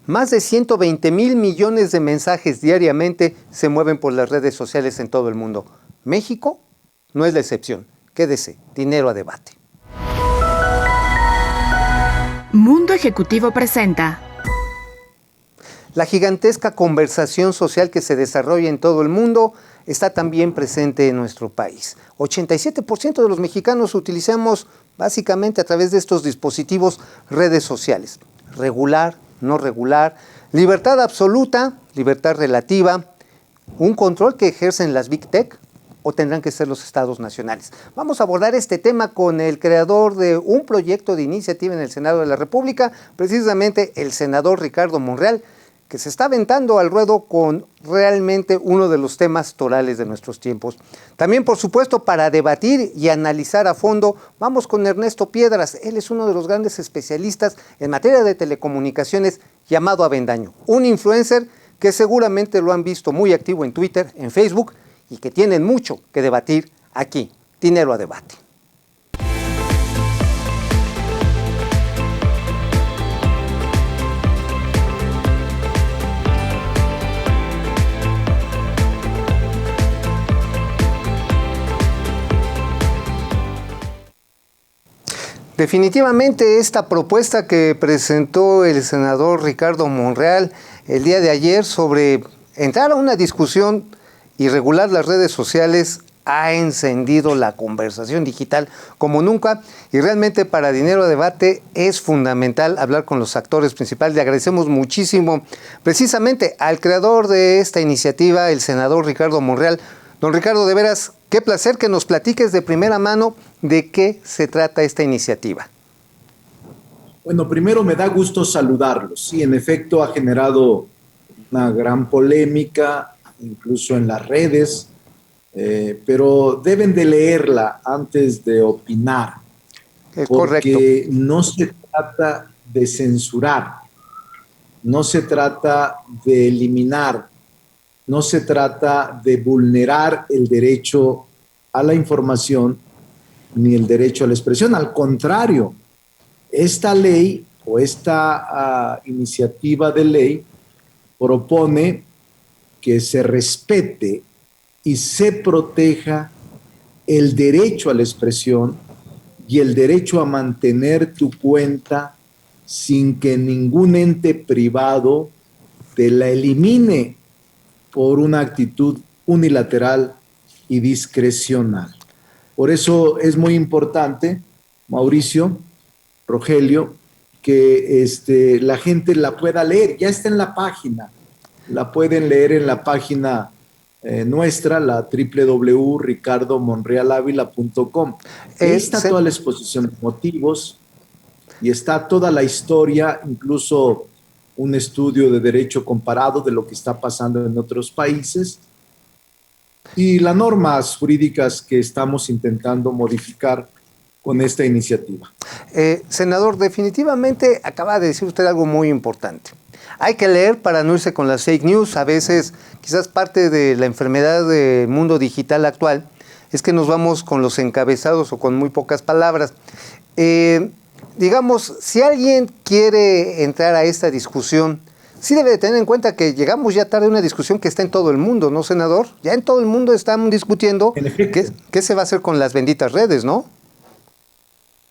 Más de 120,000 millones de mensajes diariamente se mueven por las redes sociales en todo el mundo. México no es la excepción. Quédese, dinero a debate. Mundo Ejecutivo presenta. La gigantesca conversación social que se desarrolla en todo el mundo está también presente en nuestro país. 87% de los mexicanos utilizamos básicamente a través de estos dispositivos redes sociales. Regular, no regular, libertad absoluta, libertad relativa, un control que ejercen las Big Tech o tendrán que ser los estados nacionales. Vamos a abordar este tema con el creador de un proyecto de iniciativa en el Senado de la República, precisamente el senador Ricardo Monreal, que se está aventando al ruedo con realmente uno de los temas torales de nuestros tiempos. También, por supuesto, para debatir y analizar a fondo, vamos con Ernesto Piedras. Él es uno de los grandes especialistas en materia de telecomunicaciones, llamado Avendaño. Un influencer que seguramente lo han visto muy activo en Twitter, en Facebook, y que tienen mucho que debatir aquí. Dinero a debate. Definitivamente esta propuesta que presentó el senador Ricardo Monreal el día de ayer sobre entrar a una discusión y regular las redes sociales ha encendido la conversación digital como nunca, y realmente para Dinero a Debate es fundamental hablar con los actores principales. Le agradecemos muchísimo precisamente al creador de esta iniciativa, el senador Ricardo Monreal. Don Ricardo, de veras, qué placer que nos platiques de primera mano de qué se trata esta iniciativa. Bueno, primero me da gusto saludarlos. Sí, en efecto ha generado una gran polémica, incluso en las redes, pero deben de leerla antes de opinar. Es porque correcto. No se trata de censurar, no se trata de eliminar, no se trata de vulnerar el derecho a la información ni el derecho a la expresión. Al contrario, esta ley o esta iniciativa de ley propone que se respete y se proteja el derecho a la expresión y el derecho a mantener tu cuenta sin que ningún ente privado te la elimine por una actitud unilateral y discrecional. Por eso es muy importante, Mauricio, Rogelio, que la gente la pueda leer. Ya está en la página, la pueden leer en la página nuestra, la www.ricardomonrealavila.com. Ahí está toda la exposición de motivos y está toda la historia, incluso un estudio de derecho comparado de lo que está pasando en otros países y las normas jurídicas que estamos intentando modificar con esta iniciativa. Senador, definitivamente acaba de decir usted algo muy importante. Hay que leer para no irse con las fake news. A veces, quizás parte de la enfermedad del mundo digital actual es que nos vamos con los encabezados o con muy pocas palabras. Digamos, si alguien quiere entrar a esta discusión, sí debe de tener en cuenta que llegamos ya tarde a una discusión que está en todo el mundo, ¿no, senador? Ya en todo el mundo están discutiendo qué se va a hacer con las benditas redes, ¿no?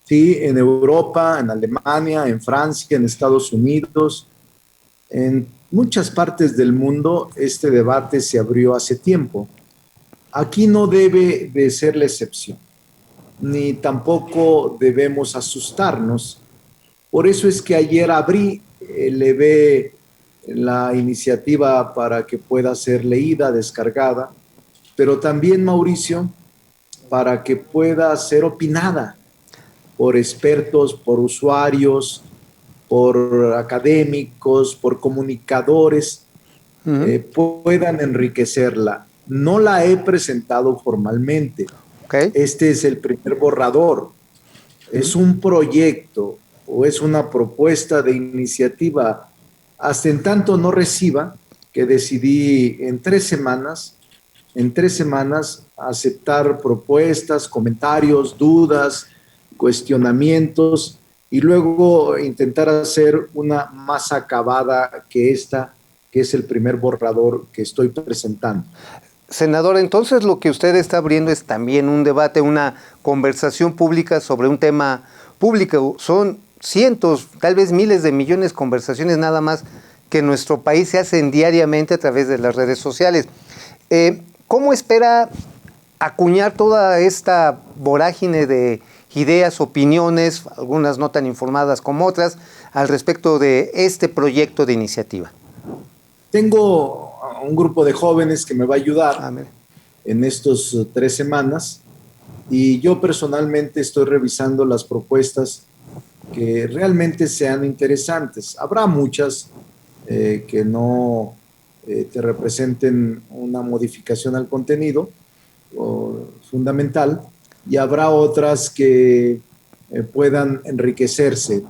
Sí, en Europa, en Alemania, en Francia, en Estados Unidos, en muchas partes del mundo este debate se abrió hace tiempo. Aquí no debe de ser la excepción, ni tampoco debemos asustarnos. Por eso es que ayer elevé la iniciativa para que pueda ser leída, descargada, pero también, Mauricio, para que pueda ser opinada por expertos, por usuarios, por académicos, por comunicadores, puedan enriquecerla. No la he presentado formalmente. Okay. Este es el primer borrador. Es un proyecto o es una propuesta de iniciativa. Hasta en tanto no reciba, que decidí en 3 semanas aceptar propuestas, comentarios, dudas, cuestionamientos y luego intentar hacer una más acabada que esta, que es el primer borrador que estoy presentando. Senador, entonces lo que usted está abriendo es también un debate, una conversación pública sobre un tema público. Son cientos, tal vez miles de millones de conversaciones nada más que en nuestro país se hacen diariamente a través de las redes sociales. ¿Cómo espera acuñar toda esta vorágine de ideas, opiniones, algunas no tan informadas como otras, al respecto de este proyecto de iniciativa? Tengo un grupo de jóvenes que me va a ayudar en estos 3 semanas y yo personalmente estoy revisando las propuestas que realmente sean interesantes. Habrá muchas que no te representen una modificación al contenido fundamental, y habrá otras que puedan enriquecerse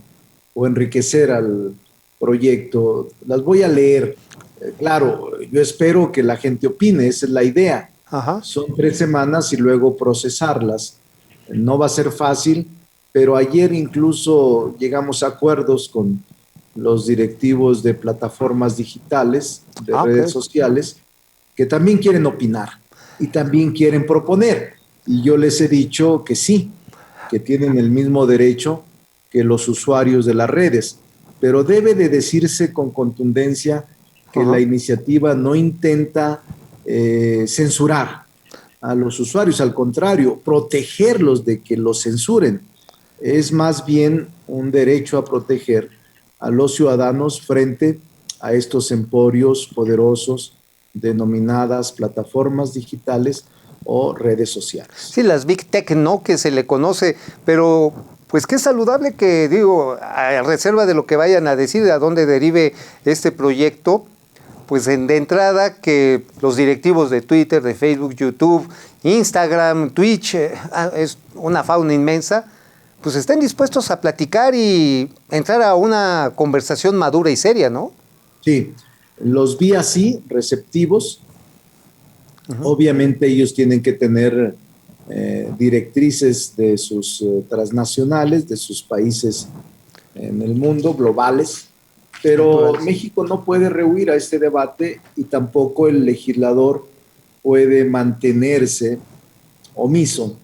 o enriquecer al proyecto. Las voy a leer. Claro, yo espero que la gente opine, esa es la idea. Ajá. Son 3 semanas y luego procesarlas. No va a ser fácil, pero ayer incluso llegamos a acuerdos con los directivos de plataformas digitales, de redes sociales, que también quieren opinar y también quieren proponer. Y yo les he dicho que sí, que tienen el mismo derecho que los usuarios de las redes, pero debe de decirse con contundencia que la iniciativa no intenta censurar a los usuarios, al contrario, protegerlos de que los censuren. Es más bien un derecho a proteger a los ciudadanos frente a estos emporios poderosos denominadas plataformas digitales o redes sociales. Sí, las Big Tech, ¿no?, que se le conoce, pero pues qué saludable que, digo, a reserva de lo que vayan a decir, de a dónde derive este proyecto, pues de entrada que los directivos de Twitter, de Facebook, YouTube, Instagram, Twitch, es una fauna inmensa, pues estén dispuestos a platicar y entrar a una conversación madura y seria, ¿no? Sí, los vi así, receptivos. Obviamente ellos tienen que tener directrices de sus transnacionales, de sus países en el mundo, globales, pero México no puede rehuir a este debate y tampoco el legislador puede mantenerse omiso.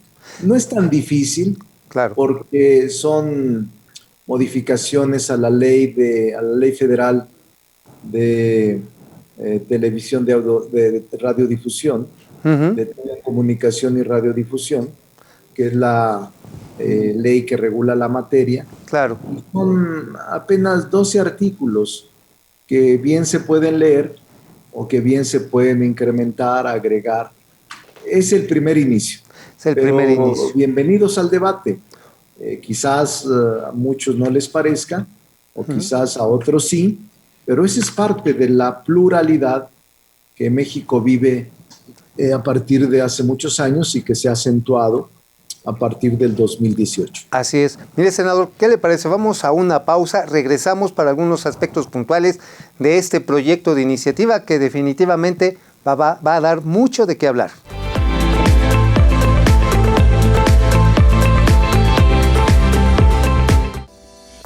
No es tan difícil, claro, porque son modificaciones a la ley federal de televisión, de radiodifusión, de telecomunicación y radiodifusión, que es la ley que regula la materia. Claro. Son apenas 12 artículos que bien se pueden leer o que bien se pueden incrementar, agregar. Es el primer inicio. Es el primer inicio. Bienvenidos al debate. Quizás a muchos no les parezca, o quizás a otros sí, pero esa es parte de la pluralidad que México vive a partir de hace muchos años y que se ha acentuado a partir del 2018. Así es. Mire, senador, ¿qué le parece? Vamos a una pausa, regresamos para algunos aspectos puntuales de este proyecto de iniciativa que definitivamente va a dar mucho de qué hablar.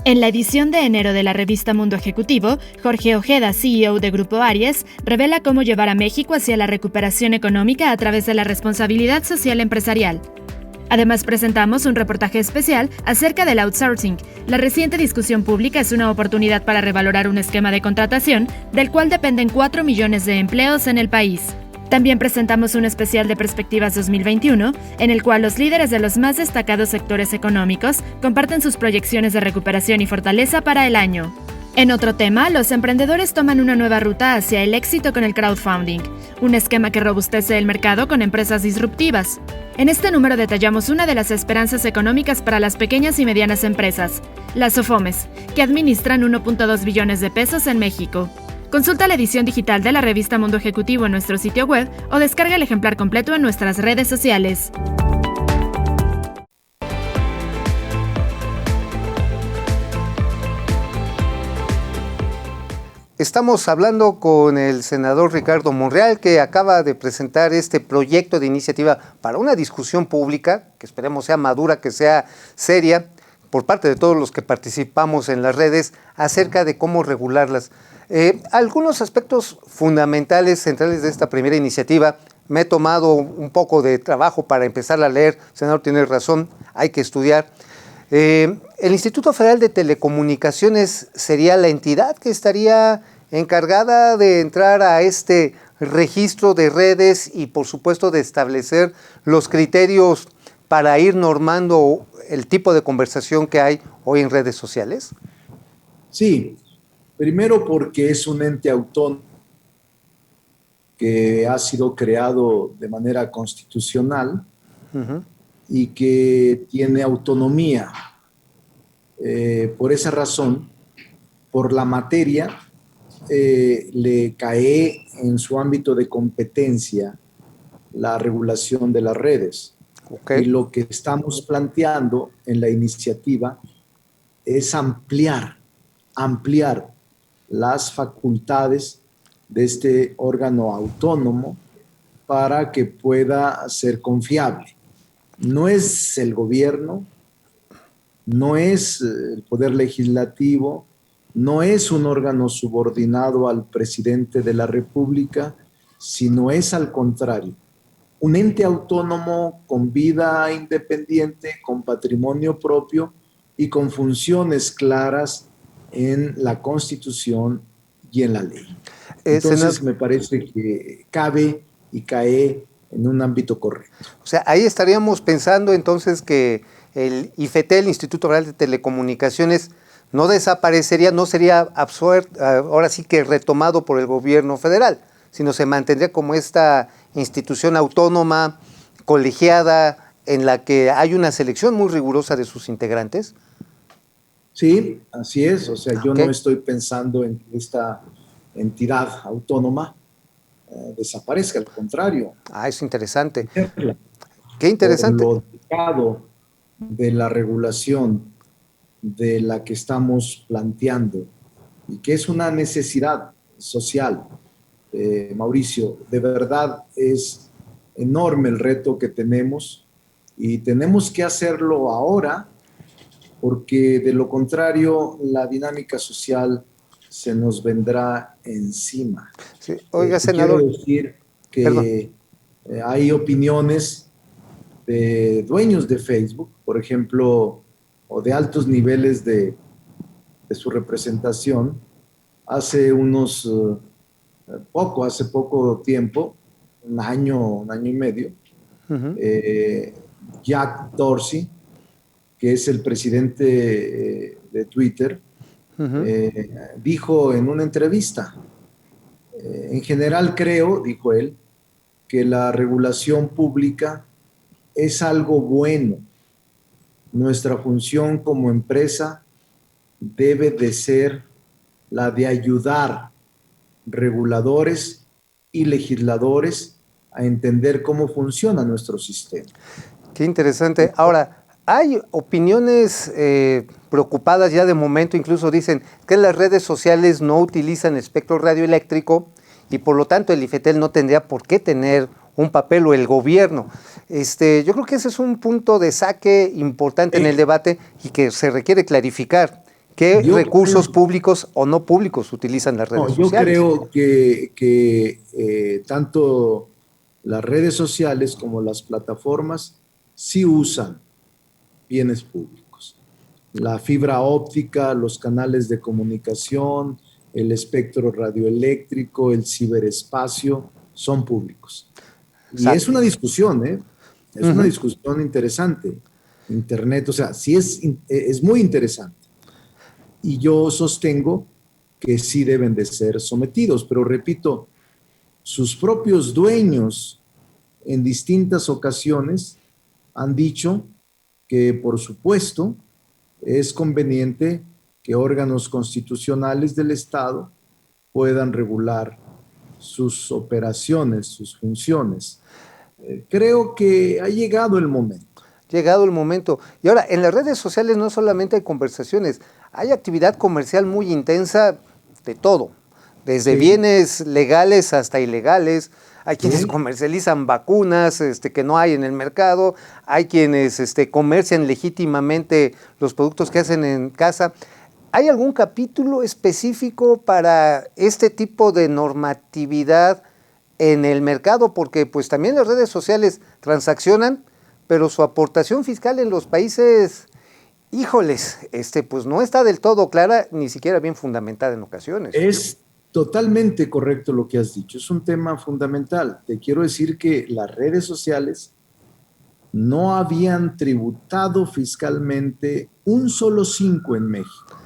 En la edición de enero de la revista Mundo Ejecutivo, Jorge Ojeda, CEO de Grupo Aries, revela cómo llevar a México hacia la recuperación económica a través de la responsabilidad social empresarial. Además, presentamos un reportaje especial acerca del outsourcing. La reciente discusión pública es una oportunidad para revalorar un esquema de contratación del cual dependen 4 millones de empleos en el país. También presentamos un especial de Perspectivas 2021, en el cual los líderes de los más destacados sectores económicos comparten sus proyecciones de recuperación y fortaleza para el año. En otro tema, los emprendedores toman una nueva ruta hacia el éxito con el crowdfunding, un esquema que robustece el mercado con empresas disruptivas. En este número detallamos una de las esperanzas económicas para las pequeñas y medianas empresas, las SOFOMES, que administran 1.2 billones de pesos en México. Consulta la edición digital de la revista Mundo Ejecutivo en nuestro sitio web o descarga el ejemplar completo en nuestras redes sociales. Estamos hablando con el senador Ricardo Monreal, que acaba de presentar este proyecto de iniciativa para una discusión pública, que esperemos sea madura, que sea seria, por parte de todos los que participamos en las redes acerca de cómo regularlas. Algunos aspectos fundamentales, centrales de esta primera iniciativa, me he tomado un poco de trabajo para empezar a leer, senador tiene razón, hay que estudiar. El Instituto Federal de Telecomunicaciones sería la entidad que estaría encargada de entrar a este registro de redes y por supuesto de establecer los criterios para ir normando el tipo de conversación que hay hoy en redes sociales. Sí, primero porque es un ente autónomo que ha sido creado de manera constitucional y que tiene autonomía. Por esa razón, por la materia, le cae en su ámbito de competencia la regulación de las redes. Okay. Y lo que estamos planteando en la iniciativa es ampliar las facultades de este órgano autónomo para que pueda ser confiable. No es el gobierno, no es el poder legislativo, no es un órgano subordinado al presidente de la República, sino es al contrario, un ente autónomo con vida independiente, con patrimonio propio y con funciones claras en la Constitución y en la ley. Entonces, me parece que cabe y cae en un ámbito correcto. O sea, ahí estaríamos pensando entonces que el IFETEL, el Instituto Federal de Telecomunicaciones, no desaparecería, no sería ahora sí que retomado por el gobierno federal, sino se mantendría como esta institución autónoma, colegiada, en la que hay una selección muy rigurosa de sus integrantes. Sí, así es. O sea, yo no estoy pensando en que esta entidad autónoma desaparezca, al contrario. Es interesante. Qué interesante. Por lo delicado de la regulación de la que estamos planteando y que es una necesidad social, Mauricio, de verdad es enorme el reto que tenemos y tenemos que hacerlo ahora porque de lo contrario la dinámica social se nos vendrá encima. Sí. Oiga, senador. Quiero decir que hay opiniones de dueños de Facebook, por ejemplo, o de altos niveles de su representación. Hace poco tiempo, un año y medio, Jack Dorsey, que es el presidente de Twitter, dijo en una entrevista, en general creo, dijo él, que la regulación pública es algo bueno. Nuestra función como empresa debe de ser la de ayudar reguladores y legisladores a entender cómo funciona nuestro sistema. Qué interesante. Ahora, hay opiniones preocupadas ya de momento, incluso dicen que las redes sociales no utilizan espectro radioeléctrico y por lo tanto el IFETEL no tendría por qué tener un papel o el gobierno. Yo creo que ese es un punto de saque importante en el debate y que se requiere clarificar. ¿Qué recursos públicos o no públicos utilizan las redes sociales? Yo creo que tanto las redes sociales como las plataformas sí usan bienes públicos. La fibra óptica, los canales de comunicación, el espectro radioeléctrico, el ciberespacio, son públicos. Y es una discusión, es una discusión interesante. Internet, o sea, sí es muy interesante. Y yo sostengo que sí deben de ser sometidos, pero repito, sus propios dueños en distintas ocasiones han dicho que, por supuesto, es conveniente que órganos constitucionales del Estado puedan regular sus operaciones, sus funciones. Creo que ha llegado el momento. Llegado el momento. Y ahora, en las redes sociales no solamente hay conversaciones, hay actividad comercial muy intensa de todo. desde bienes legales hasta ilegales. Hay quienes comercializan vacunas que no hay en el mercado, hay quienes comercian legítimamente los productos que hacen en casa. ¿Hay algún capítulo específico para este tipo de normatividad en el mercado? Porque pues también las redes sociales transaccionan, pero su aportación fiscal en los países, híjoles, pues no está del todo clara, ni siquiera bien fundamentada en ocasiones. Es totalmente correcto lo que has dicho, es un tema fundamental. Te quiero decir que las redes sociales no habían tributado fiscalmente un solo 5 en México,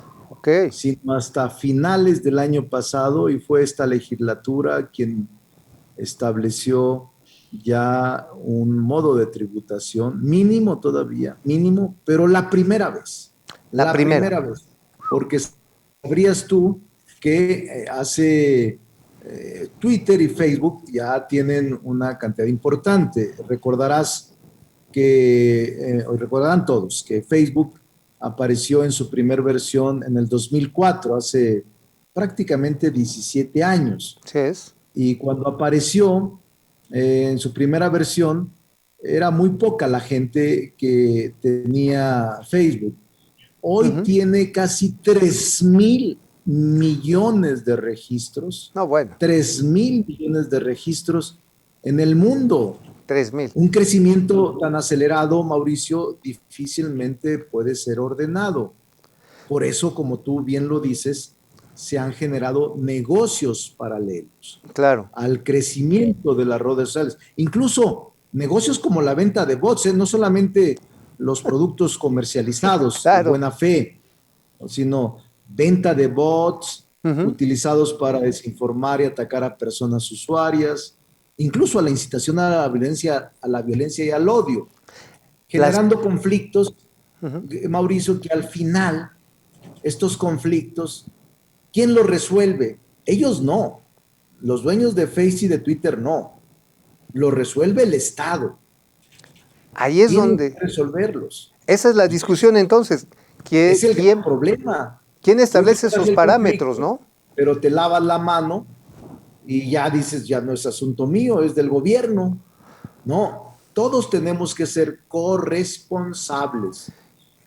sino hasta finales del año pasado, y fue esta legislatura quien estableció ya un modo de tributación mínimo todavía, mínimo, pero la primera vez. La primera vez. Porque sabrías tú que hace Twitter y Facebook ya tienen una cantidad importante. Recordarás que, recordarán todos, que Facebook apareció en su primera versión en el 2004, hace prácticamente 17 años. Sí es. Y cuando apareció en su primera versión, era muy poca la gente que tenía Facebook. Hoy tiene casi 3,000 millones de registros. No, bueno. 3,000 millones de registros en el mundo. 3,000. Un crecimiento tan acelerado, Mauricio, difícilmente puede ser ordenado. Por eso, como tú bien lo dices, se han generado negocios paralelos. Claro. Al crecimiento de las redes sociales. Incluso negocios como la venta de bots, no solamente los productos comercializados de buena fe, sino venta de bots utilizados para desinformar y atacar a personas usuarias, incluso a la incitación a la violencia y al odio, generando conflictos, Mauricio, que al final estos conflictos, ¿quién los resuelve? Ellos no. Los dueños de Facebook y de Twitter no. Lo resuelve el Estado. Ahí es donde resolverlos. Esa es la discusión entonces. Es el gran problema. ¿Quién establece esos parámetros, no? Pero te lavas la mano y ya dices, ya no es asunto mío, es del gobierno. No, todos tenemos que ser corresponsables.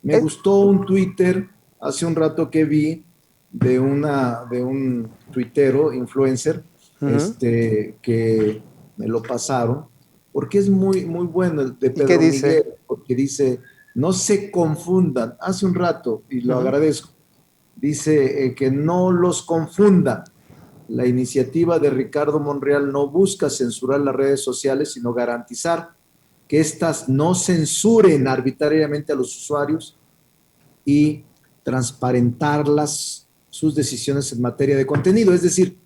Me gustó un Twitter hace un rato que vi de un tuitero, influencer, que me lo pasaron, porque es muy, muy bueno, el de Pedro Miguel, porque dice, no se confundan, hace un rato, y lo agradezco, dice que no los confundan. La iniciativa de Ricardo Monreal no busca censurar las redes sociales, sino garantizar que éstas no censuren arbitrariamente a los usuarios y transparentarlas, sus decisiones en materia de contenido. Es decir,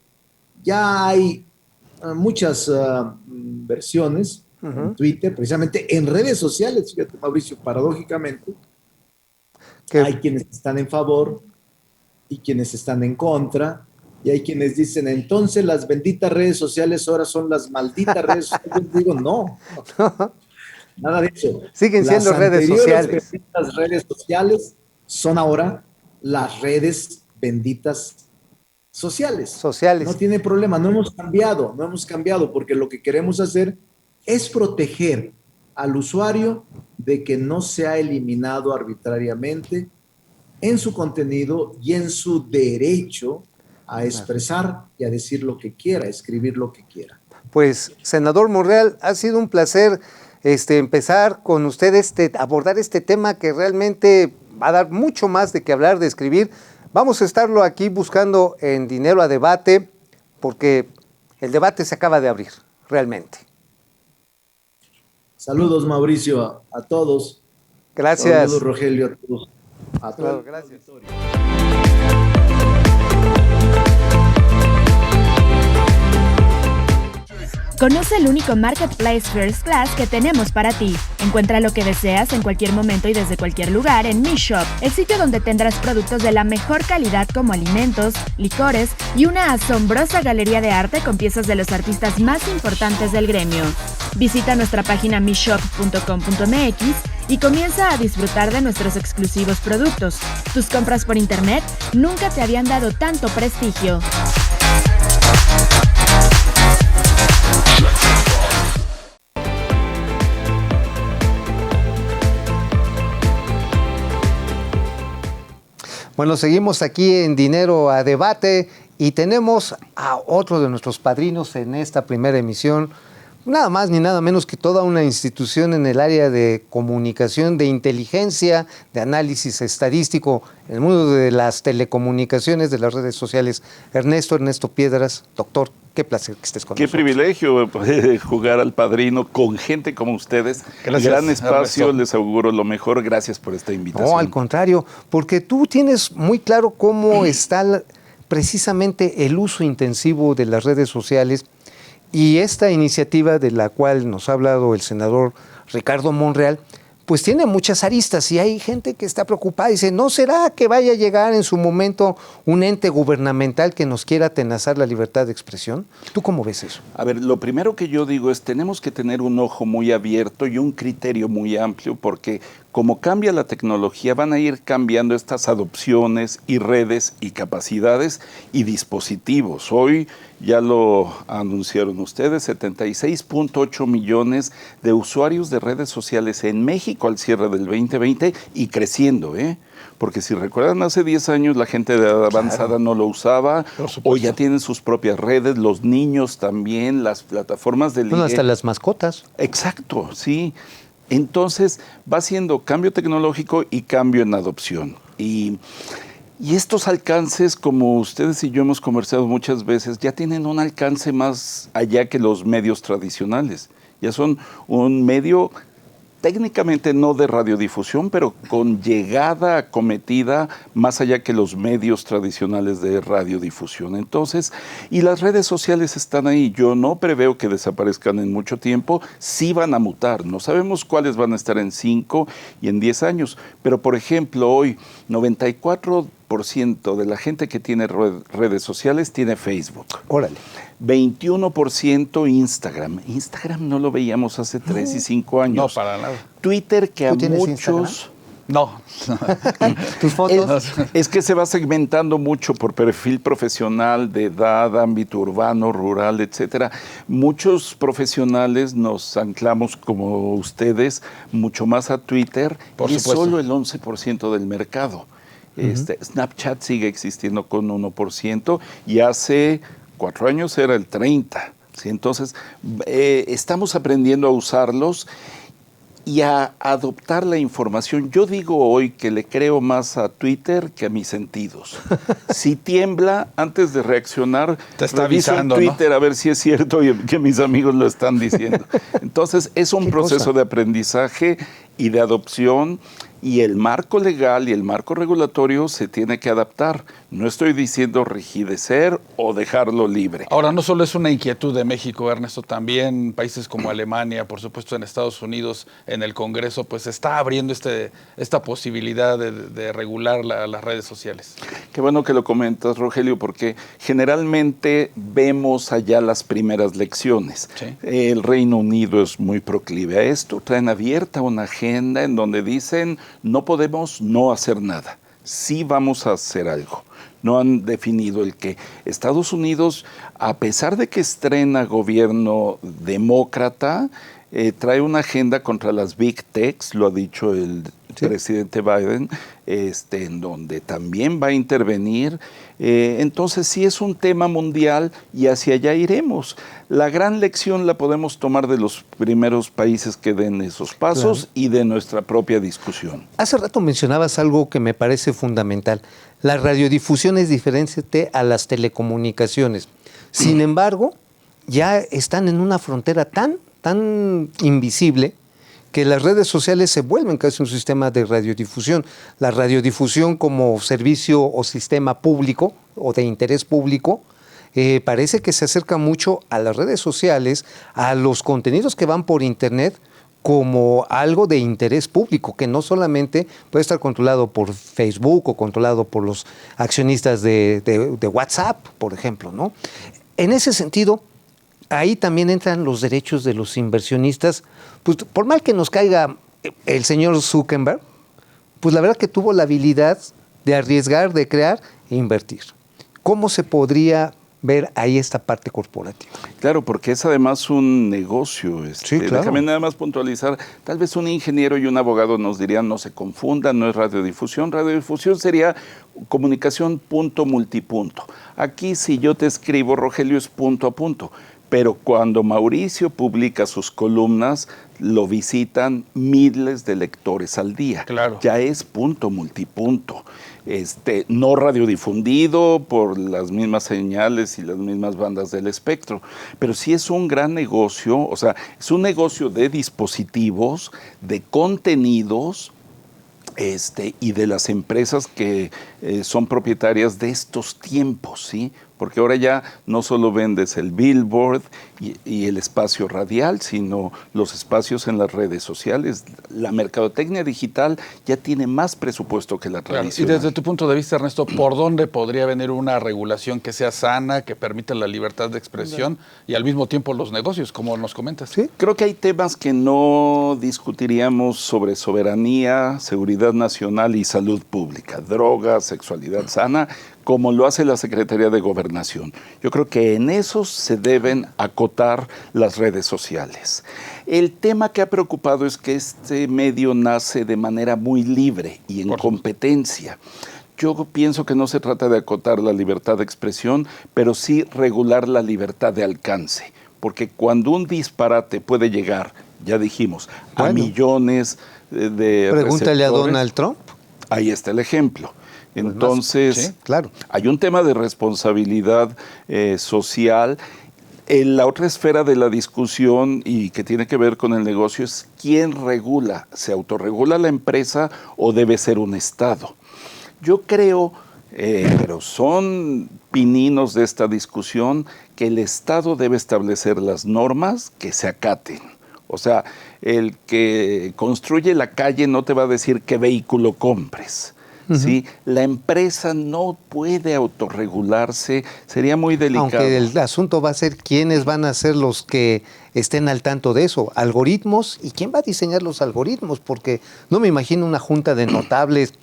ya hay muchas versiones en Twitter, precisamente en redes sociales, fíjate, Mauricio, paradójicamente, hay quienes están en favor y quienes están en contra, y hay quienes dicen, entonces las benditas redes sociales ahora son las malditas redes sociales. Digo, no, nada de eso. Siguen siendo redes sociales. Las redes sociales son ahora las redes benditas sociales. No tiene problema, no hemos cambiado, porque lo que queremos hacer es proteger al usuario de que no sea eliminado arbitrariamente en su contenido y en su derecho a expresar y a decir lo que quiera, a escribir lo que quiera. Pues, senador Monreal, ha sido un placer empezar con usted abordar este tema que realmente va a dar mucho más de qué hablar, de escribir. Vamos a estarlo aquí buscando en Dinero a Debate, porque el debate se acaba de abrir, realmente. Saludos, Mauricio, a todos. Gracias. Saludos, Rogelio, a todos. Claro, gracias. Conoce el único Marketplace First Class que tenemos para ti. Encuentra lo que deseas en cualquier momento y desde cualquier lugar en Mi Shop, el sitio donde tendrás productos de la mejor calidad como alimentos, licores y una asombrosa galería de arte con piezas de los artistas más importantes del gremio. Visita nuestra página mishop.com.mx y comienza a disfrutar de nuestros exclusivos productos. Tus compras por internet nunca te habían dado tanto prestigio. Bueno, seguimos aquí en Dinero a Debate y tenemos a otro de nuestros padrinos en esta primera emisión, nada más ni nada menos que toda una institución en el área de comunicación, de inteligencia, de análisis estadístico, en el mundo de las telecomunicaciones, de las redes sociales. Ernesto Piedras, doctor, qué placer que estés con nosotros. Qué privilegio jugar al padrino con gente como ustedes. Gracias, gran espacio, Ernesto. les auguro lo mejor. Gracias por esta invitación. No, al contrario, porque tú tienes muy claro cómo está precisamente el uso intensivo de las redes sociales. Y esta iniciativa de la cual nos ha hablado el senador Ricardo Monreal, pues tiene muchas aristas y hay gente que está preocupada y dice, ¿no será que vaya a llegar en su momento un ente gubernamental que nos quiera atenazar la libertad de expresión? ¿Tú cómo ves eso? A ver, lo primero que yo digo es tenemos que tener un ojo muy abierto y un criterio muy amplio porque como cambia la tecnología van a ir cambiando estas adopciones y redes y capacidades y dispositivos. Hoy ya lo anunciaron ustedes, 76.8 millones de usuarios de redes sociales en México al cierre del 2020 y creciendo, ¿eh? Porque si recuerdan, hace 10 años la gente de edad avanzada no lo usaba, hoy ya tienen sus propias redes, los niños también, las plataformas de ligue. Bueno, hasta las mascotas. Exacto, sí. Entonces va siendo cambio tecnológico y cambio en adopción. Y estos alcances, como ustedes y yo hemos conversado muchas veces, ya tienen un alcance más allá que los medios tradicionales. Ya son un medio técnicamente no de radiodifusión, pero con llegada acometida más allá que los medios tradicionales de radiodifusión. Entonces, y las redes sociales están ahí. Yo no preveo que desaparezcan en mucho tiempo, sí van a mutar. No sabemos cuáles van a estar en 5 y en 10 años, pero por ejemplo, hoy 94% de la gente que tiene redes sociales tiene Facebook. Órale. 21% Instagram. Instagram no lo veíamos hace 3 y 5 años. No, para nada. Twitter, que a ¿Tú tienes muchos... No. ¿Tus fotos? Es que se va segmentando mucho por perfil profesional, de edad, ámbito urbano, rural, etcétera. Muchos profesionales nos anclamos, como ustedes, mucho más a Twitter, Por y es supuesto. solo el 11% del mercado. Snapchat sigue existiendo con 1% y hace 4 años era el 30%. ¿Sí? Entonces, estamos aprendiendo a usarlos y a adoptar la información. Yo digo hoy que le creo más a Twitter que a mis sentidos. Si tiembla, antes de reaccionar, Te está reviso avisando, en Twitter, ¿no? A ver si es cierto y que mis amigos lo están diciendo. Entonces, es un ¿Qué proceso cosa? de aprendizaje y de adopción, y el marco legal y el marco regulatorio se tiene que adaptar. No estoy diciendo rigidecer o dejarlo libre. Ahora, no solo es una inquietud de México, Ernesto, también países como Alemania, por supuesto en Estados Unidos, en el Congreso, pues está abriendo esta posibilidad de regular las redes sociales. Qué bueno que lo comentas, Rogelio, porque generalmente vemos allá las primeras lecciones. Sí. El Reino Unido es muy proclive a esto, traen abierta una agenda en donde dicen no podemos no hacer nada, sí vamos a hacer algo. No han definido el qué. Estados Unidos, a pesar de que estrena gobierno demócrata, trae una agenda contra las big techs, lo ha dicho el presidente Biden, en donde también va a intervenir. Entonces sí es un tema mundial y hacia allá iremos. La gran lección la podemos tomar de los primeros países que den esos pasos, claro, y de nuestra propia discusión. Hace rato mencionabas algo que me parece fundamental. La radiodifusión es diferente a las telecomunicaciones. Sin embargo, ya están en una frontera tan invisible que las redes sociales se vuelven casi un sistema de radiodifusión. La radiodifusión como servicio o sistema público o de interés público parece que se acerca mucho a las redes sociales, a los contenidos que van por internet como algo de interés público, que no solamente puede estar controlado por Facebook o controlado por los accionistas de WhatsApp, por ejemplo, ¿no? En ese sentido, ahí también entran los derechos de los inversionistas. Pues, por mal que nos caiga el señor Zuckerberg, pues la verdad que tuvo la habilidad de arriesgar, de crear e invertir. ¿Cómo se podría ver ahí esta parte corporativa. Claro, porque es además un negocio. Sí, claro. Déjame nada más puntualizar. Tal vez un ingeniero y un abogado nos dirían, no se confundan, no es radiodifusión. Radiodifusión sería comunicación punto multipunto. Aquí si yo te escribo, Rogelio, es punto a punto. Pero cuando Mauricio publica sus columnas, lo visitan miles de lectores al día. Claro. Ya es punto multipunto. No radiodifundido por las mismas señales y las mismas bandas del espectro, pero sí es un gran negocio, o sea, es un negocio de dispositivos, de contenidos, y de las empresas que son propietarias de estos tiempos, ¿sí? Porque ahora ya no solo vendes el billboard y el espacio radial, sino los espacios en las redes sociales. La mercadotecnia digital ya tiene más presupuesto que la tradicional. Y desde tu punto de vista, Ernesto, ¿por dónde podría venir una regulación que sea sana, que permita la libertad de expresión y al mismo tiempo los negocios, como nos comentas? Sí. Creo que hay temas que no discutiríamos sobre soberanía, seguridad nacional y salud pública, drogas, sexualidad sana, como lo hace la Secretaría de Gobernación. Yo creo que en esos se deben acotar las redes sociales. El tema que ha preocupado es que este medio nace de manera muy libre y en competencia. Yo pienso que no se trata de acotar la libertad de expresión, pero sí regular la libertad de alcance. Porque cuando un disparate puede llegar, ya dijimos, a millones de Pregúntale a receptores, Donald Trump. Ahí está el ejemplo. Entonces, sí, claro, hay un tema de responsabilidad social. La otra esfera de la discusión y que tiene que ver con el negocio es quién regula. ¿Se autorregula la empresa o debe ser un Estado? Yo creo, pero son pininos de esta discusión, que el Estado debe establecer las normas que se acaten. O sea, el que construye la calle no te va a decir qué vehículo compres. ¿Sí? La empresa no puede autorregularse, sería muy delicado. Aunque el asunto va a ser quiénes van a ser los que estén al tanto de eso, algoritmos, y quién va a diseñar los algoritmos, porque no me imagino una junta de notables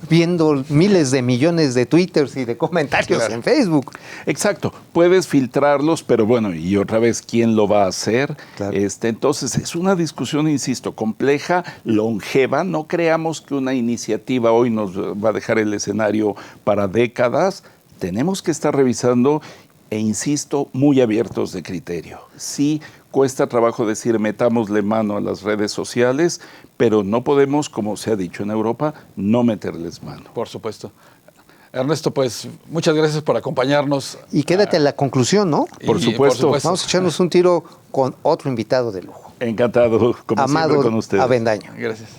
viendo miles de millones de twitters y de comentarios en Facebook. Exacto, puedes filtrarlos, pero bueno, y otra vez, ¿quién lo va a hacer? Claro. Entonces, es una discusión, insisto, compleja, longeva. No creamos que una iniciativa hoy nos va a dejar el escenario para décadas. Tenemos que estar revisando e, insisto, muy abiertos de criterio. Sí, cuesta trabajo decir metámosle mano a las redes sociales, pero no podemos, como se ha dicho en Europa, no meterles mano. Por supuesto. Ernesto, pues muchas gracias por acompañarnos. Y quédate a la conclusión, ¿no? Por supuesto. Vamos a echarnos un tiro con otro invitado de lujo. Encantado, como Amado siempre, con ustedes. Avendaño. Gracias.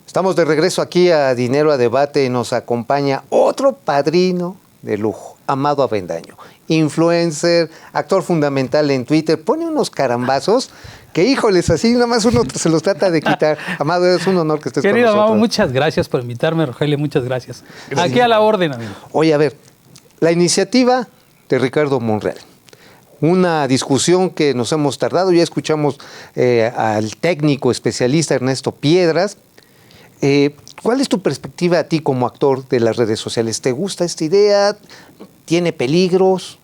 Estamos de regreso aquí a Dinero a Debate y nos acompaña otro padrino de lujo, Amado Avendaño, influencer, actor fundamental en Twitter, pone unos carambazos que, híjoles, así nada más uno se los trata de quitar. Amado, es un honor que estés con nosotros. Querido Amado, muchas gracias por invitarme, Rogelio, muchas gracias. Aquí a la orden, amigo. Oye, a ver, la iniciativa de Ricardo Monreal, una discusión que nos hemos tardado, ya escuchamos al técnico especialista Ernesto Piedras. ¿Cuál es tu perspectiva a ti como actor de las redes sociales? ¿Te gusta esta idea? ¿Tiene peligros?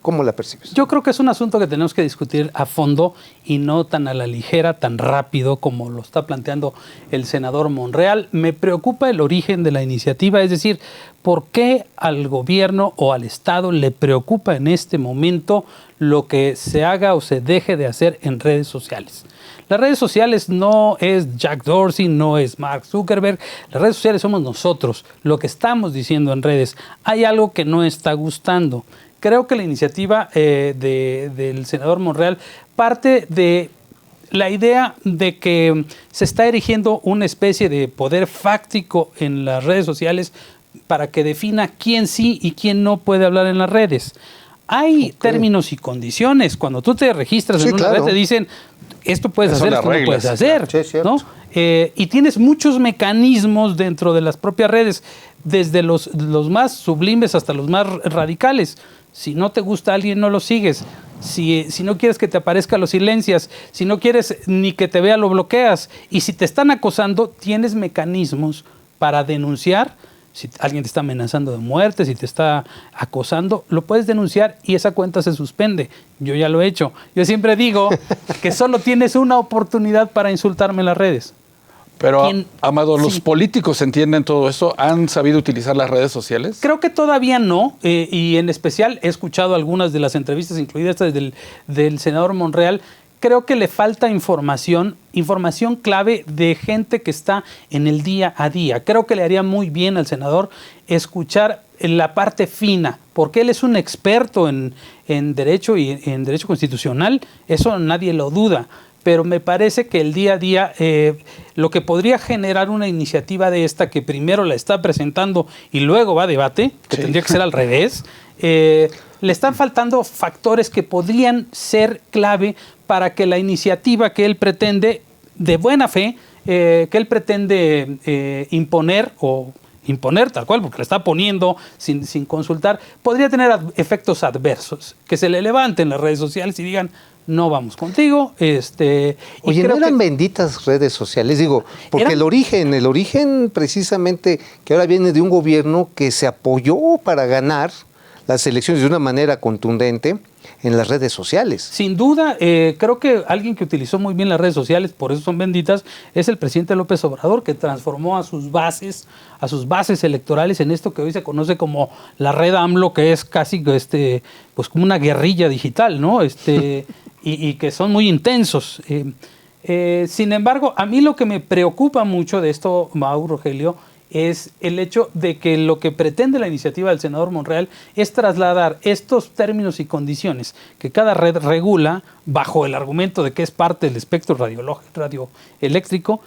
¿Cómo la percibes? Yo creo que es un asunto que tenemos que discutir a fondo y no tan a la ligera, tan rápido como lo está planteando el senador Monreal. Me preocupa el origen de la iniciativa, es decir, ¿por qué al gobierno o al Estado le preocupa en este momento lo que se haga o se deje de hacer en redes sociales? Las redes sociales no es Jack Dorsey, no es Mark Zuckerberg. Las redes sociales somos nosotros, lo que estamos diciendo en redes. Hay algo que no está gustando. Creo que la iniciativa del senador Monreal parte de la idea de que se está erigiendo una especie de poder fáctico en las redes sociales para que defina quién sí y quién no puede hablar en las redes. Hay términos y condiciones. Cuando tú te registras en una red te dicen, esto puedes hacer, esto no puedes hacer. Sí, ¿no? Y tienes muchos mecanismos dentro de las propias redes, desde los más sublimes hasta los más radicales. Si no te gusta alguien, no lo sigues. Si no quieres que te aparezca, lo silencias. Si no quieres ni que te vea, lo bloqueas. Y si te están acosando, tienes mecanismos para denunciar. Si alguien te está amenazando de muerte, si te está acosando, lo puedes denunciar y esa cuenta se suspende. Yo ya lo he hecho. Yo siempre digo que solo tienes una oportunidad para insultarme en las redes. Pero, Amado, ¿los políticos entienden todo eso? ¿Han sabido utilizar las redes sociales? Creo que todavía no, y en especial he escuchado algunas de las entrevistas, incluidas esta del senador Monreal. Creo que le falta información clave de gente que está en el día a día. Creo que le haría muy bien al senador escuchar la parte fina, porque él es un experto en derecho y en derecho constitucional, eso nadie lo duda. Pero me parece que el día a día, lo que podría generar una iniciativa de esta, que primero la está presentando y luego va a debate, que tendría que ser al revés, le están faltando factores que podrían ser clave para que la iniciativa que él pretende, de buena fe, que él pretende imponer tal cual, porque la está poniendo sin consultar, podría tener efectos adversos, que se le levanten las redes sociales y digan, no vamos contigo. Oye, ¿no eran benditas redes sociales? Digo, porque el origen precisamente, que ahora viene de un gobierno que se apoyó para ganar las elecciones de una manera contundente en las redes sociales. Sin duda, creo que alguien que utilizó muy bien las redes sociales, por eso son benditas, es el presidente López Obrador, que transformó a sus bases electorales en esto que hoy se conoce como la red AMLO, que es casi pues como una guerrilla digital, ¿no? Y que son muy intensos. Sin embargo, a mí lo que me preocupa mucho de esto, Mauro, Rogelio, es el hecho de que lo que pretende la iniciativa del senador Monreal es trasladar estos términos y condiciones que cada red regula bajo el argumento de que es parte del espectro radioeléctrico,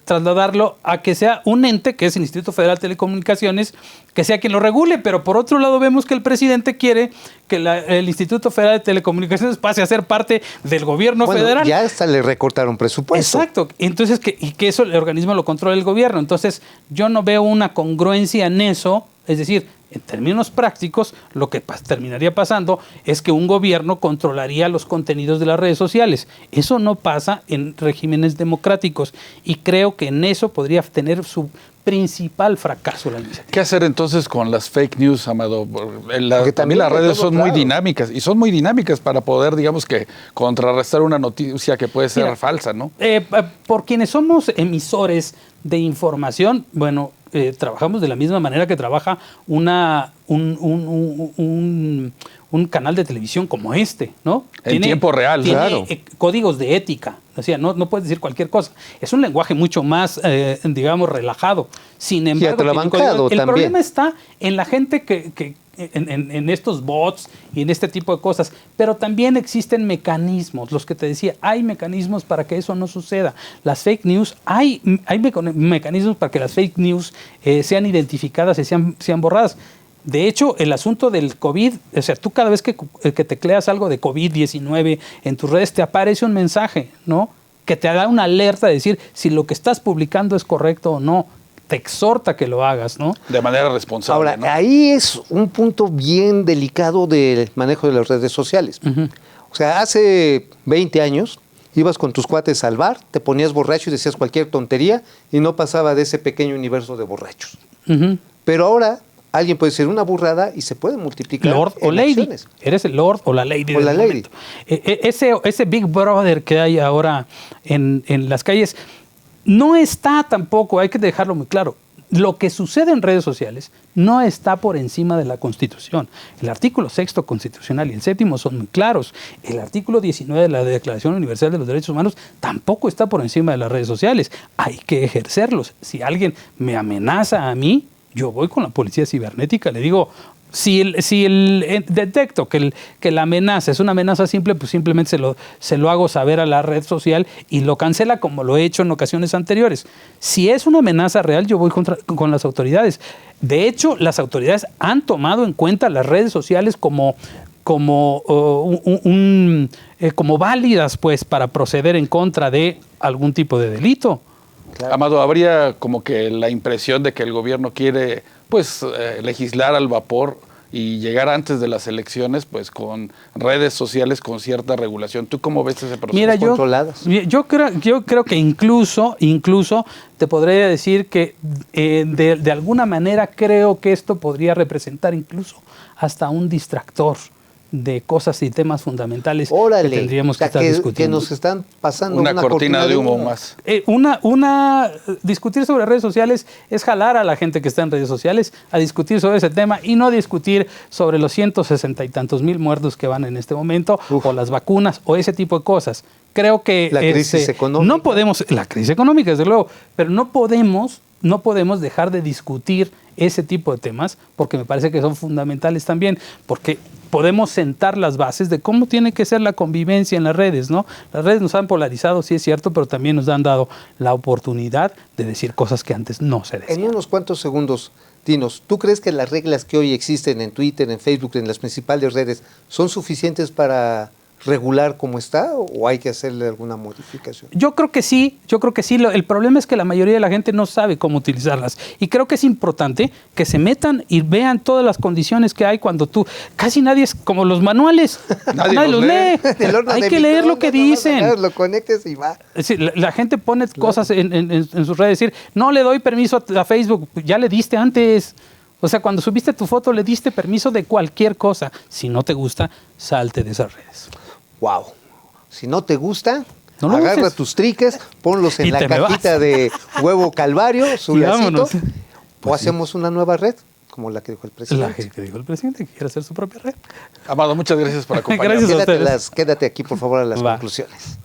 trasladarlo a que sea un ente, que es el Instituto Federal de Telecomunicaciones, que sea quien lo regule, pero por otro lado vemos que el presidente quiere que el Instituto Federal de Telecomunicaciones pase a ser parte del gobierno federal. Ya hasta le recortaron presupuesto. Exacto, entonces que eso el organismo lo controla el gobierno. Entonces yo no veo una congruencia en eso, es decir, en términos prácticos, lo que terminaría pasando es que un gobierno controlaría los contenidos de las redes sociales. Eso no pasa en regímenes democráticos y creo que en eso podría tener su principal fracaso la iniciativa. ¿Qué hacer entonces con las fake news, Amado? También las redes son muy dinámicas y son muy dinámicas para poder, digamos que, contrarrestar una noticia que puede ser falsa, ¿no? Por quienes somos emisores de información, bueno, trabajamos de la misma manera que trabaja un canal de televisión como este, ¿no? En tiempo real, claro. Códigos de ética, o sea, no puedes decir cualquier cosa. Es un lenguaje mucho más, digamos, relajado. Sin embargo, el problema está en la gente que en estos bots y en este tipo de cosas, pero también existen mecanismos, los que te decía, hay mecanismos para que eso no suceda. Las fake news, hay mecanismos para que las fake news sean identificadas y sean borradas. De hecho, el asunto del COVID, o sea, tú cada vez que tecleas algo de COVID-19 en tus redes, te aparece un mensaje, ¿no? Que te da una alerta de decir si lo que estás publicando es correcto o no. Te exhorta que lo hagas, ¿no? De manera responsable. Ahora, ¿no? ahí es un punto bien delicado del manejo de las redes sociales. Uh-huh. O sea, hace 20 años ibas con tus cuates al bar, te ponías borracho y decías cualquier tontería y no pasaba de ese pequeño universo de borrachos. Uh-huh. Pero ahora alguien puede ser una burrada y se puede multiplicar. Lord o lady. Acciones. Eres el Lord o la lady. O la lady. Ese Big Brother que hay ahora en las calles no está tampoco, hay que dejarlo muy claro. Lo que sucede en redes sociales no está por encima de la Constitución. El artículo 6º constitucional y el 7º son muy claros. El artículo 19 de la Declaración Universal de los Derechos Humanos tampoco está por encima de las redes sociales. Hay que ejercerlos. Si alguien me amenaza a mí, yo voy con la policía cibernética, le digo, Si detecto que la amenaza es una amenaza simple, pues simplemente se lo hago saber a la red social y lo cancela, como lo he hecho en ocasiones anteriores. Si es una amenaza real, yo voy con las autoridades. De hecho, las autoridades han tomado en cuenta las redes sociales como válidas, pues, para proceder en contra de algún tipo de delito. Claro. Amado, habría como que la impresión de que el gobierno quiere, pues, legislar al vapor y llegar antes de las elecciones, pues, con redes sociales con cierta regulación. ¿Tú cómo ves ese proceso? Mira, yo creo que incluso te podría decir que de alguna manera creo que esto podría representar incluso hasta un distractor de cosas y temas fundamentales que tendríamos que estar discutiendo. Que nos están pasando una cortina de humo más. Discutir sobre redes sociales es jalar a la gente que está en redes sociales a discutir sobre ese tema y no discutir sobre los 160 y tantos mil muertos que van en este momento, o las vacunas, o ese tipo de cosas. Creo que la crisis económica. No podemos, la crisis económica, desde luego, pero no podemos dejar de discutir ese tipo de temas, porque me parece que son fundamentales también, porque podemos sentar las bases de cómo tiene que ser la convivencia en las redes, ¿no? Las redes nos han polarizado, sí es cierto, pero también nos han dado la oportunidad de decir cosas que antes no se decían. En unos cuantos segundos, dinos, ¿tú crees que las reglas que hoy existen en Twitter, en Facebook, en las principales redes, son suficientes para regular como está, o hay que hacerle alguna modificación? Yo creo que sí. El problema es que la mayoría de la gente no sabe cómo utilizarlas, y creo que es importante que se metan y vean todas las condiciones que hay cuando casi nadie es como los manuales, nadie los lee. Hay que leer lo que dicen. Lo conectes y va. Es decir, la gente pone cosas en sus redes, decir, no le doy permiso a Facebook, ya le diste antes. O sea, cuando subiste tu foto le diste permiso de cualquier cosa. Si no te gusta, salte de esas redes. Wow. Si no te gusta, no agarra uses. tus triques, ponlos en la cajita de huevo calvario, su lacito, o hacemos una nueva red, como la que dijo el presidente. La que dijo el presidente, que quiere hacer su propia red. Amado, muchas gracias por acompañarnos. Gracias a ustedes. Quédate aquí, por favor, a las conclusiones.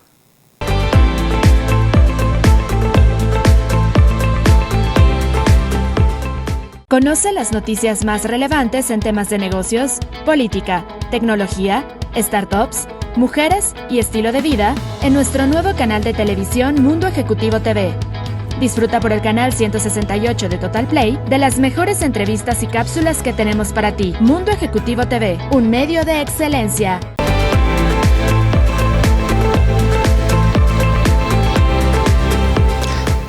Conoce las noticias más relevantes en temas de negocios, política, tecnología, startups, mujeres y estilo de vida en nuestro nuevo canal de televisión Mundo Ejecutivo TV. Disfruta por el canal 168 de Total Play de las mejores entrevistas y cápsulas que tenemos para ti. Mundo Ejecutivo TV, un medio de excelencia.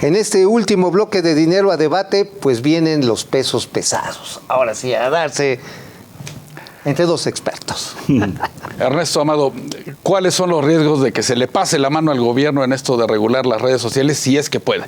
En este último bloque de Dinero a Debate, pues vienen los pesos pesados. Ahora sí, a darse entre dos expertos. Ernesto, Amado, ¿cuáles son los riesgos de que se le pase la mano al gobierno en esto de regular las redes sociales, si es que puede?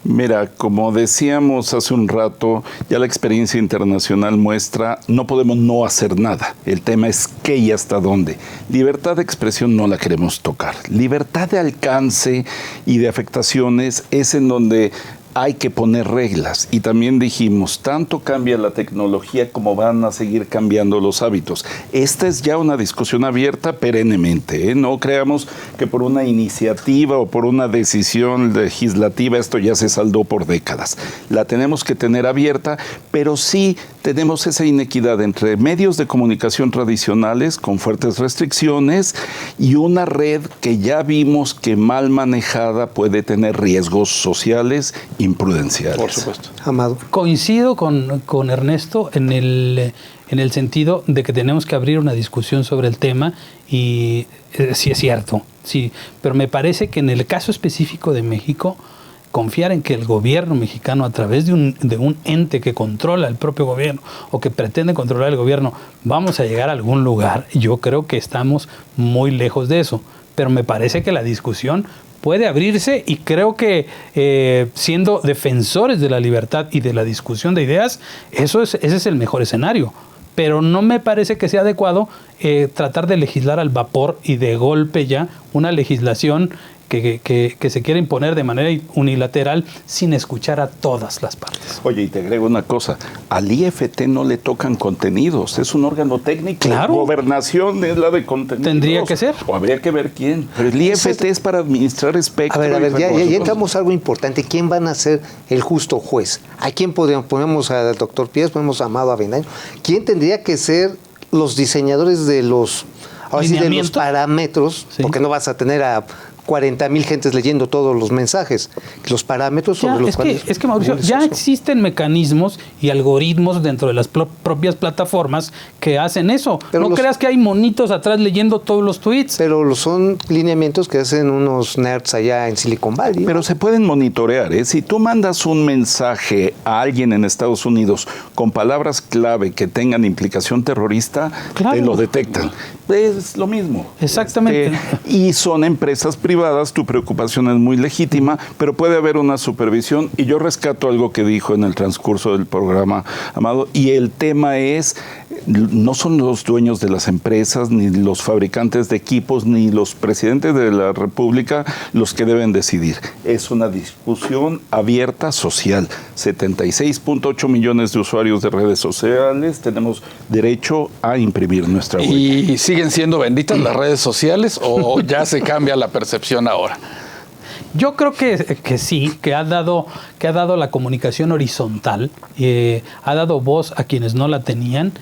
Mira, como decíamos hace un rato, ya la experiencia internacional muestra, no podemos no hacer nada. El tema es qué y hasta dónde. Libertad de expresión no la queremos tocar. Libertad de alcance y de afectaciones es en donde hay que poner reglas. Y también dijimos, tanto cambia la tecnología como van a seguir cambiando los hábitos. Esta es ya una discusión abierta perennemente, ¿eh? No creamos que por una iniciativa o por una decisión legislativa esto ya se saldó por décadas. La tenemos que tener abierta, pero sí tenemos esa inequidad entre medios de comunicación tradicionales con fuertes restricciones y una red que ya vimos que mal manejada puede tener riesgos sociales imprudenciales. Por supuesto. Amado. Coincido con Ernesto en el sentido de que tenemos que abrir una discusión sobre el tema y sí es cierto, sí, pero me parece que en el caso específico de México, confiar en que el gobierno mexicano, a través de un ente que controla el propio gobierno o que pretende controlar el gobierno, vamos a llegar a algún lugar, yo creo que estamos muy lejos de eso. Pero me parece que la discusión puede abrirse y creo que siendo defensores de la libertad y de la discusión de ideas, ese es el mejor escenario. Pero no me parece que sea adecuado tratar de legislar al vapor y de golpe ya una legislación que se quiere imponer de manera unilateral sin escuchar a todas las partes. Oye, y te agrego una cosa, al IFT no le tocan contenidos, es un órgano técnico. Claro. Gobernación es la de contenidos. Tendría que ser. O habría que ver quién. Pero el IFT es para administrar espectro. A ver, ya entramos a algo importante. ¿Quién van a ser el justo juez? ¿A quién ponemos al doctor Piedras, ponemos a Amado Avendaño? ¿Quién tendría que ser los diseñadores de los, ahora sí, de los parámetros? Sí. Porque no vas a tener a 40,000 gentes leyendo todos los mensajes. Los parámetros sobre los cuales... Es que, Mauricio, ya existen mecanismos y algoritmos dentro de las propias plataformas que hacen eso. Pero no creas que hay monitos atrás leyendo todos los tweets. Pero son lineamientos que hacen unos nerds allá en Silicon Valley. Pero se pueden monitorear, ¿eh? Si tú mandas un mensaje a alguien en Estados Unidos con palabras clave que tengan implicación terrorista, claro, te lo detectan. Es lo mismo. Exactamente. Y son empresas privadas, tu preocupación es muy legítima, pero puede haber una supervisión, y yo rescato algo que dijo en el transcurso del programa, Amado, y el tema es, no son los dueños de las empresas, ni los fabricantes de equipos, ni los presidentes de la República los que deben decidir. Es una discusión abierta social. 76.8 millones de usuarios de redes sociales, tenemos derecho a imprimir nuestra huella. ¿Y siguen siendo benditas las redes sociales o ya se cambia la percepción ahora? Yo creo que sí, que ha dado la comunicación horizontal, ha dado voz a quienes no la tenían.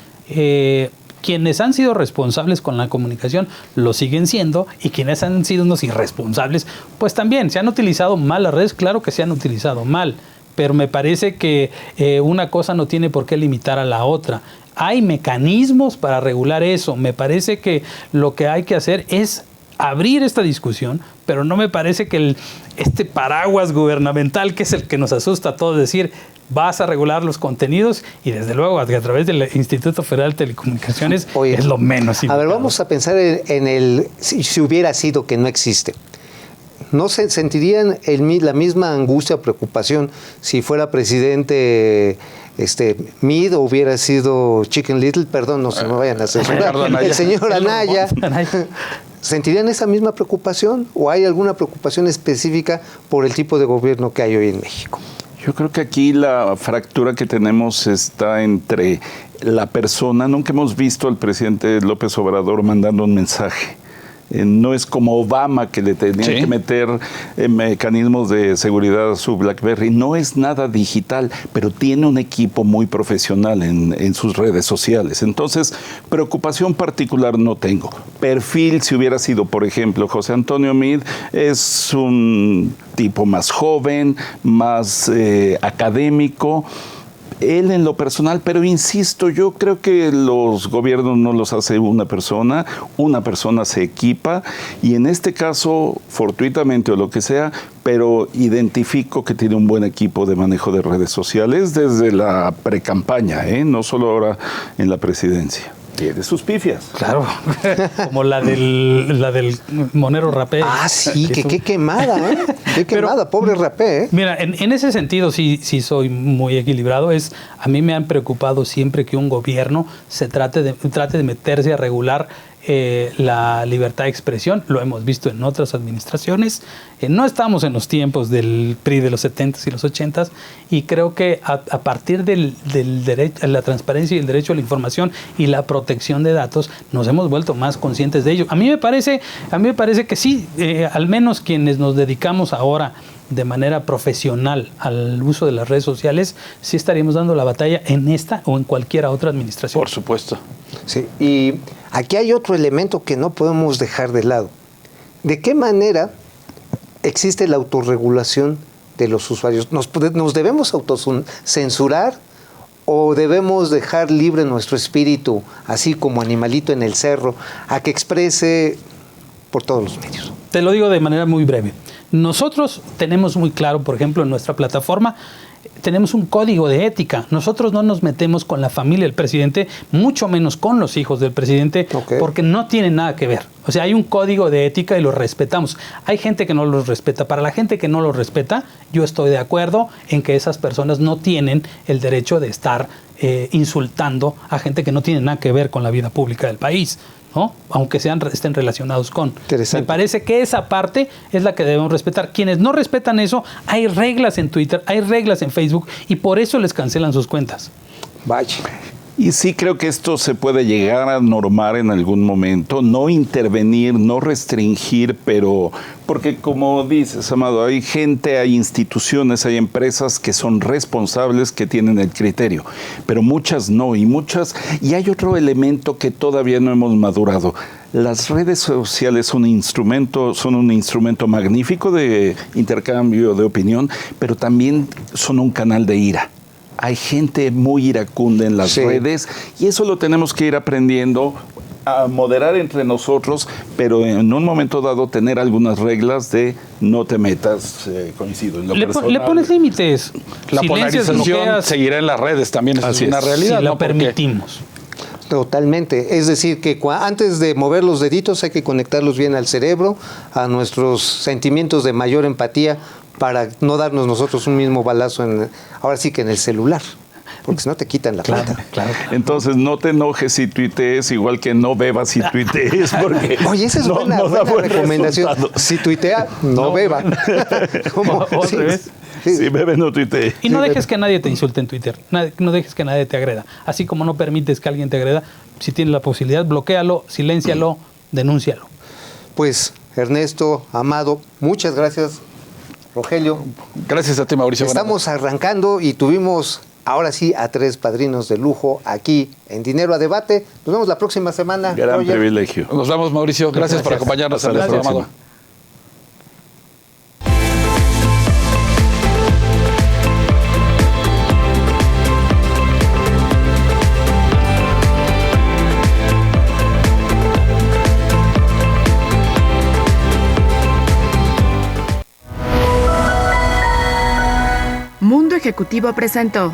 Quienes han sido responsables con la comunicación lo siguen siendo, y quienes han sido unos irresponsables, pues también se han utilizado mal las redes. Claro que se han utilizado mal, pero me parece que una cosa no tiene por qué limitar a la otra. Hay mecanismos para regular eso. Me parece que lo que hay que hacer es abrir esta discusión, pero no me parece que este paraguas gubernamental, que es el que nos asusta a todos, decir, vas a regular los contenidos, y desde luego a través del Instituto Federal de Telecomunicaciones, es lo menos importante. A ver, vamos a pensar en si hubiera sido que no existe. ¿No se sentirían la misma angustia o preocupación si fuera presidente Meade o hubiera sido Chicken Little? Perdón, no se me vayan a censurar. El señor Anaya. ¿Sentirían esa misma preocupación o hay alguna preocupación específica por el tipo de gobierno que hay hoy en México? Yo creo que aquí la fractura que tenemos está entre la persona. Nunca hemos visto al presidente López Obrador mandando un mensaje. No es como Obama, que le tenían que meter mecanismos de seguridad a su BlackBerry. No es nada digital, pero tiene un equipo muy profesional en sus redes sociales. Entonces, preocupación particular no tengo. Perfil, si hubiera sido, por ejemplo, José Antonio Meade, es un tipo más joven, más académico. Él en lo personal, pero insisto, yo creo que los gobiernos no los hace una persona se equipa, y en este caso, fortuitamente o lo que sea, pero identifico que tiene un buen equipo de manejo de redes sociales desde la precampaña, no solo ahora en la presidencia. Tiene sus pifias. Claro, como la del Monero Rapé. Ah, sí, qué quemada, ¿eh? Qué quemada, pobre Rapé, ¿eh? Mira, en ese sentido sí soy muy equilibrado. A mí me han preocupado siempre que un gobierno trate de meterse a regular la libertad de expresión. Lo hemos visto en otras administraciones. No estamos en los tiempos del PRI de los 70s y los 80s, y creo que a partir del derecho, la transparencia y el derecho a la información y la protección de datos, nos hemos vuelto más conscientes de ello. A mí me parece que sí, al menos quienes nos dedicamos ahora de manera profesional al uso de las redes sociales, sí estaríamos dando la batalla en esta o en cualquier otra administración. Por supuesto. Sí, y aquí hay otro elemento que no podemos dejar de lado. ¿De qué manera existe la autorregulación de los usuarios? ¿Nos debemos autocensurar o debemos dejar libre nuestro espíritu, así como animalito en el cerro, a que exprese por todos los medios? Te lo digo de manera muy breve. Nosotros tenemos muy claro, por ejemplo, en nuestra plataforma, tenemos un código de ética. Nosotros no nos metemos con la familia del presidente, mucho menos con los hijos del presidente, porque no tienen nada que ver. O sea, hay un código de ética y lo respetamos. Hay gente que no los respeta. Para la gente que no los respeta, yo estoy de acuerdo en que esas personas no tienen el derecho de estar insultando a gente que no tiene nada que ver con la vida pública del país. ¿no? Aunque estén relacionados con. Interesante. Me parece que esa parte es la que debemos respetar. Quienes no respetan eso, hay reglas en Twitter, hay reglas en Facebook y por eso les cancelan sus cuentas. Vaya. Y sí creo que esto se puede llegar a normar en algún momento, no intervenir, no restringir, pero porque como dices, Amado, hay gente, hay instituciones, hay empresas que son responsables, que tienen el criterio, pero muchas no, y hay otro elemento que todavía no hemos madurado. Las redes sociales son un instrumento magnífico de intercambio de opinión, pero también son un canal de ira. Hay gente muy iracunda en las redes y eso lo tenemos que ir aprendiendo a moderar entre nosotros, pero en un momento dado tener algunas reglas de no te metas, coincido. En lo personal. Le pones límites. La Silencias, polarización bloqueas. seguirá en las redes también, eso es una realidad. Si ¿no? lo Porque permitimos. Totalmente. Es decir, que antes de mover los deditos hay que conectarlos bien al cerebro, a nuestros sentimientos de mayor empatía, para no darnos nosotros un mismo balazo ahora sí que en el celular, porque si no te quitan la plata. Claro. Entonces no te enojes si tuitees, igual que no bebas si tuitees, porque Oye, esa es buena recomendación. resultado. Si tuitea, no beba. ¿Cómo? O al revés. Si bebe, no tuitee. Y no dejes que nadie te insulte en Twitter, no dejes que nadie te agreda. Así como no permites que alguien te agreda, si tienes la posibilidad, bloquéalo, siléncialo, denúncialo. Pues, Ernesto, Amado, muchas gracias. Rogelio. Gracias a ti, Mauricio. Estamos arrancando y tuvimos ahora sí a 3 padrinos de lujo aquí en Dinero a Debate. Nos vemos la próxima semana. Gran privilegio. Nos vemos, Mauricio. Gracias por acompañarnos en el programa. Mundo Ejecutivo presentó